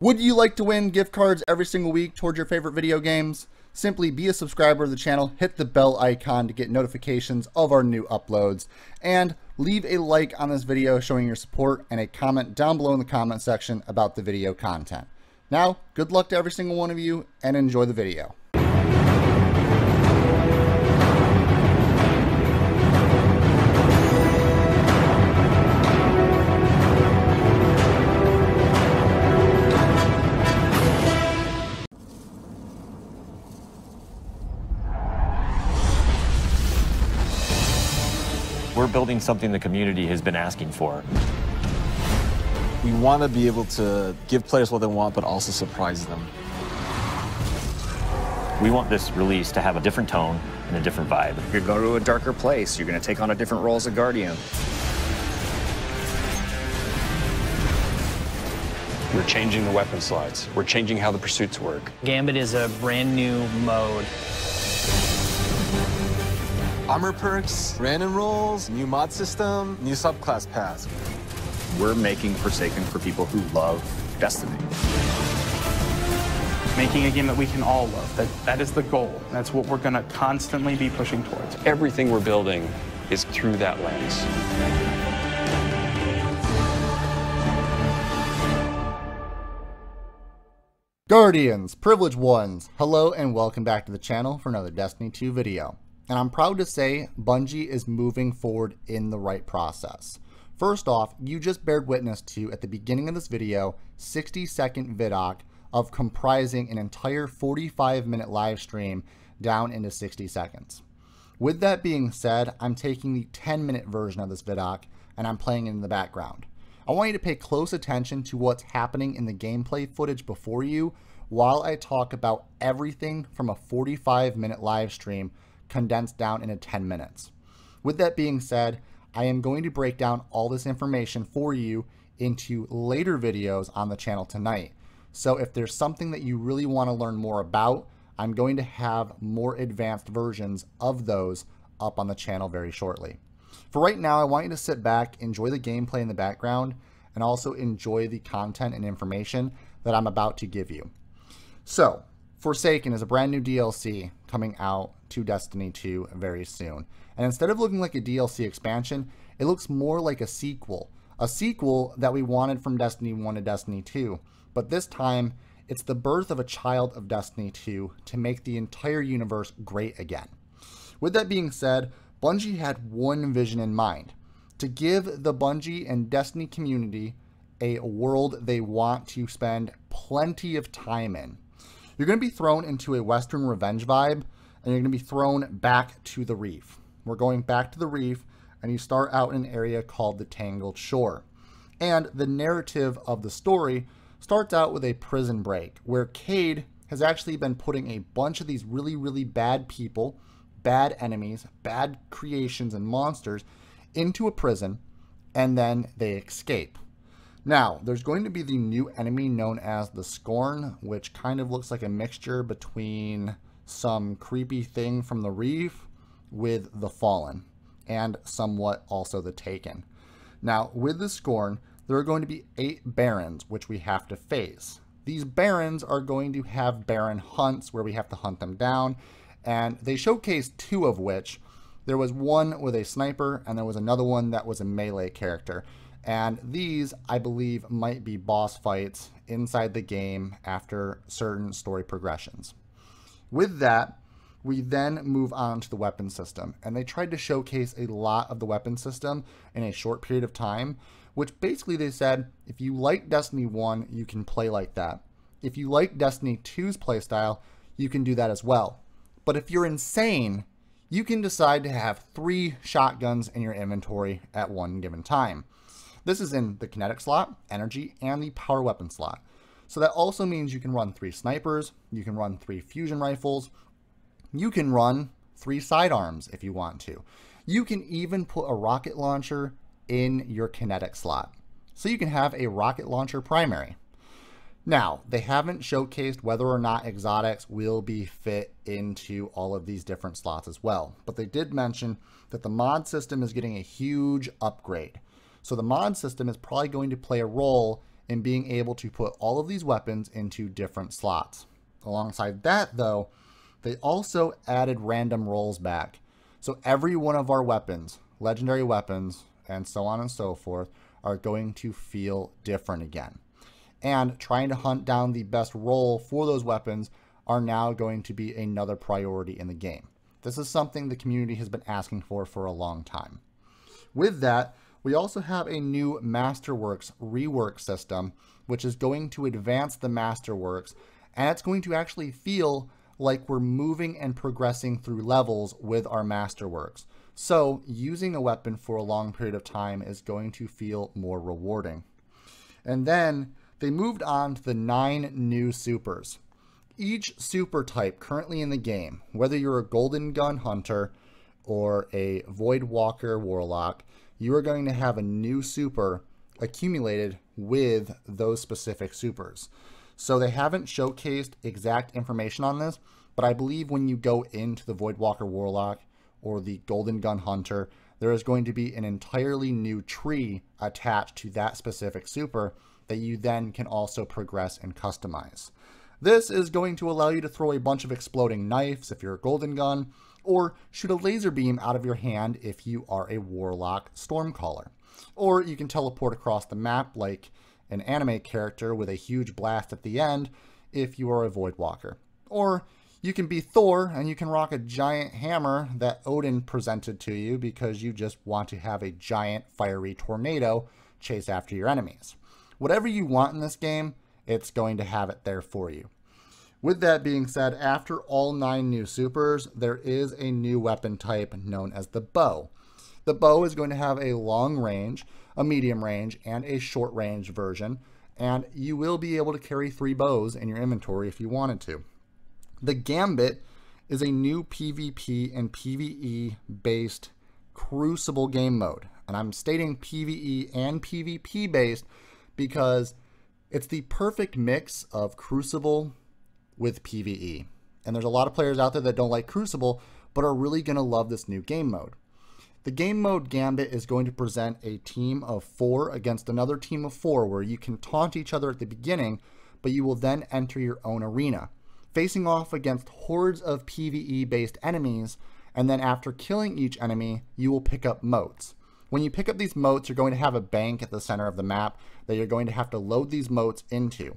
Would you like to win gift cards every single week towards your favorite video games? Simply be a subscriber of the channel, hit the bell icon to get notifications of our new uploads, and leave a like on this video showing your support and a comment down below in the comment section about the video content. Now, good luck to every single one of you and enjoy the video. We're building something the community has been asking for. We want to be able to give players what they want, but also surprise them. We want this release to have a different tone and a different vibe. You're going to a darker place. You're going to take on a different role as a Guardian. We're changing the weapon slots. We're changing how the pursuits work. Gambit is a brand new mode. Armor perks, random rolls, new mod system, new subclass paths. We're making Forsaken for people who love Destiny. Making a game that we can all love. That is the goal. That's what we're going to constantly be pushing towards. Everything we're building is through that lens. Guardians, privileged ones, hello and welcome back to the channel for another Destiny 2 video. And I'm proud to say Bungie is moving forward in the right process. First off, you just bared witness to, at the beginning of this video, 60-second vidoc of comprising an entire 45-minute live stream down into 60 seconds. With that being said, I'm taking the 10-minute version of this vidoc and I'm playing it in the background. I want you to pay close attention to what's happening in the gameplay footage before you while I talk about everything from a 45-minute live stream condensed down into 10 minutes. With that being said, I am going to break down all this information for you into later videos on the channel tonight. So if there's something that you really want to learn more about, I'm going to have more advanced versions of those up on the channel very shortly. For right now, I want you to sit back, enjoy the gameplay in the background, and also enjoy the content and information that I'm about to give you. So, Forsaken is a brand new DLC coming out to Destiny 2 very soon. And instead of looking like a DLC expansion, it looks more like a sequel. A sequel that we wanted from Destiny 1 to Destiny 2. But this time, it's the birth of a child of Destiny 2 to make the entire universe great again. With that being said, Bungie had one vision in mind. To give the Bungie and Destiny community a world they want to spend plenty of time in. You're going to be thrown into a Western revenge vibe, and you're going to be thrown back to the Reef. We're going back to the Reef, and you start out in an area called the Tangled Shore. And the narrative of the story starts out with a prison break, where Cade has actually been putting a bunch of these really, really bad people, bad enemies, bad creations and monsters into a prison, and then they escape. Now, there's going to be the new enemy known as the Scorn, which kind of looks like a mixture between some creepy thing from the Reef with the Fallen, and somewhat also the Taken. Now, with the Scorn, there are going to be 8 Barons, which we have to face. These Barons are going to have Baron hunts, where we have to hunt them down, and they showcase 2 of which. There was one with a sniper, and there was another one that was a melee character. And these, I believe, might be boss fights inside the game after certain story progressions. With that, we then move on to the weapon system. And they tried to showcase a lot of the weapon system in a short period of time, which basically they said, if you like Destiny 1, you can play like that. If you like Destiny 2's playstyle, you can do that as well. But if you're insane, you can decide to have 3 shotguns in your inventory at one given time. This is in the kinetic slot, energy, and the power weapon slot. So that also means you can run 3 snipers, you can run 3 fusion rifles, you can run 3 sidearms if you want to. You can even put a rocket launcher in your kinetic slot. So you can have a rocket launcher primary. Now, they haven't showcased whether or not exotics will be fit into all of these different slots as well. But they did mention that the mod system is getting a huge upgrade. So the mod system is probably going to play a role in being able to put all of these weapons into different slots. Alongside that, though, they also added random rolls back. So every one of our weapons, legendary weapons, and so on and so forth, are going to feel different again. And trying to hunt down the best roll for those weapons are now going to be another priority in the game. This is something the community has been asking for a long time. With that, we also have a new Masterworks rework system, which is going to advance the Masterworks, and it's going to actually feel like we're moving and progressing through levels with our Masterworks. So using a weapon for a long period of time is going to feel more rewarding. And then they moved on to the 9 new supers. Each super type currently in the game, whether you're a Golden Gun Hunter or a Void Walker Warlock, you are going to have a new super accumulated with those specific supers. So they haven't showcased exact information on this, but I believe when you go into the Void Walker Warlock or the Golden Gun Hunter, there is going to be an entirely new tree attached to that specific super that you then can also progress and customize. This is going to allow you to throw a bunch of exploding knives if you're a Golden Gun, or shoot a laser beam out of your hand if you are a Warlock Stormcaller. Or you can teleport across the map like an anime character with a huge blast at the end if you are a Void Walker. Or you can be Thor and you can rock a giant hammer that Odin presented to you because you just want to have a giant fiery tornado chase after your enemies. Whatever you want in this game, it's going to have it there for you. With that being said, after all 9 new supers, there is a new weapon type known as the bow. The bow is going to have a long range, a medium range, and a short range version, and you will be able to carry 3 bows in your inventory if you wanted to. The Gambit is a new PvP and PvE based Crucible game mode, and I'm stating PvE and PvP based because it's the perfect mix of Crucible with PvE. And there's a lot of players out there that don't like Crucible, but are really going to love this new game mode. The game mode Gambit is going to present a team of 4 against another team of 4 where you can taunt each other at the beginning, but you will then enter your own arena, facing off against hordes of PvE-based enemies, and then after killing each enemy, you will pick up motes. When you pick up these motes, you're going to have a bank at the center of the map that you're going to have to load these motes into.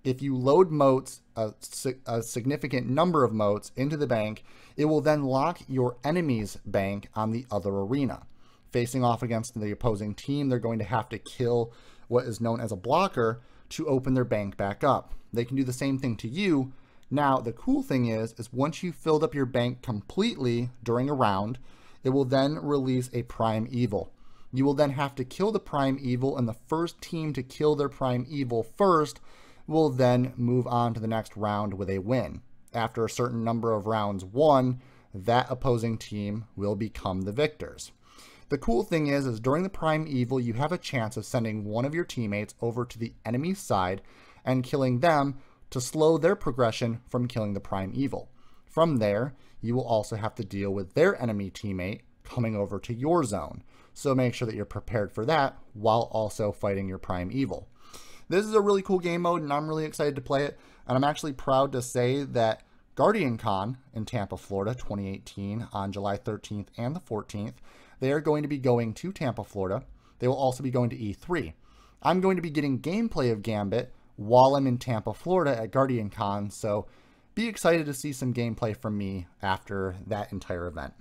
If you load motes, a significant number of motes into the bank, it will then lock your enemy's bank on the other arena. Facing off against the opposing team, they're going to have to kill what is known as a blocker to open their bank back up. They can do the same thing to you. Now, the cool thing is once you filled up your bank completely during a round, it will then release a Prime Evil. You will then have to kill the Prime Evil, and the first team to kill their Prime Evil first will then move on to the next round with a win. After a certain number of rounds won, that opposing team will become the victors. The cool thing is during the Prime Evil, you have a chance of sending one of your teammates over to the enemy side and killing them to slow their progression from killing the Prime Evil. From there, you will also have to deal with their enemy teammate coming over to your zone. So make sure that you're prepared for that while also fighting your Prime Evil. This is a really cool game mode, and I'm really excited to play it. And I'm actually proud to say that GuardianCon in Tampa, Florida, 2018, on July 13th and the 14th, they are going to be going to Tampa, Florida. They will also be going to E3. I'm going to be getting gameplay of Gambit while I'm in Tampa, Florida at GuardianCon, so be excited to see some gameplay from me after that entire event.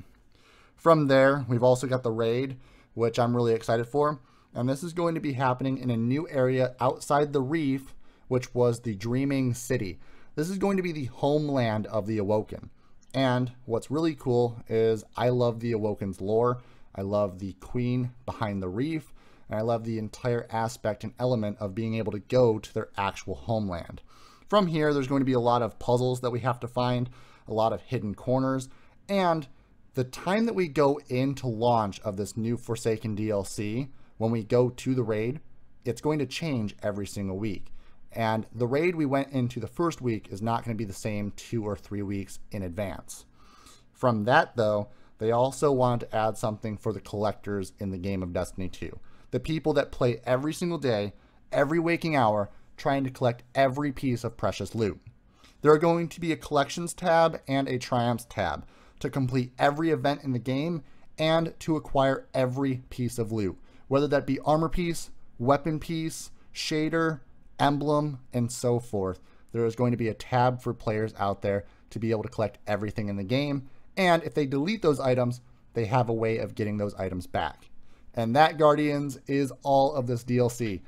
From there, we've also got the raid, which I'm really excited for. And this is going to be happening in a new area outside the Reef, which was the Dreaming City. This is going to be the homeland of the Awoken. And what's really cool is I love the Awoken's lore. I love the queen behind the reef. And I love the entire aspect and element of being able to go to their actual homeland. From here, there's going to be a lot of puzzles that we have to find, a lot of hidden corners, and the time that we go into launch of this new Forsaken DLC, when we go to the raid, it's going to change every single week. And the raid we went into the first week is not going to be the same 2 or 3 weeks in advance. From that, though, they also wanted to add something for the collectors in the game of Destiny 2. The people that play every single day every waking hour trying to collect every piece of precious loot. There are going to be a collections tab and a triumphs tab to complete every event in the game and to acquire every piece of loot, whether that be armor piece, weapon piece, shader, emblem, and so forth. There is going to be a tab for players out there to be able to collect everything in the game, and if they delete those items, they have a way of getting those items back. And that, Guardians, is all of this DLC.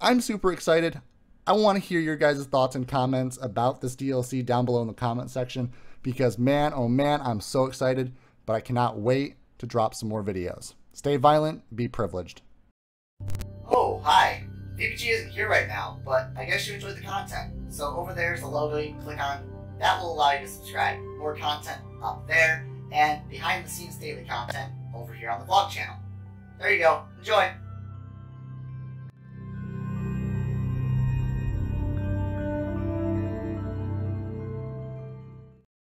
I'm super excited. I want to hear your guys' thoughts and comments about this DLC down below in the comment section, because man, oh man, I'm so excited, but I cannot wait to drop some more videos. Stay violent, be privileged. Oh, hi. VPG isn't here right now, but I guess you enjoyed the content. So over there's the logo you can click on. That will allow you to subscribe. More content up there, and behind the scenes daily content over here on the vlog channel. There you go. Enjoy.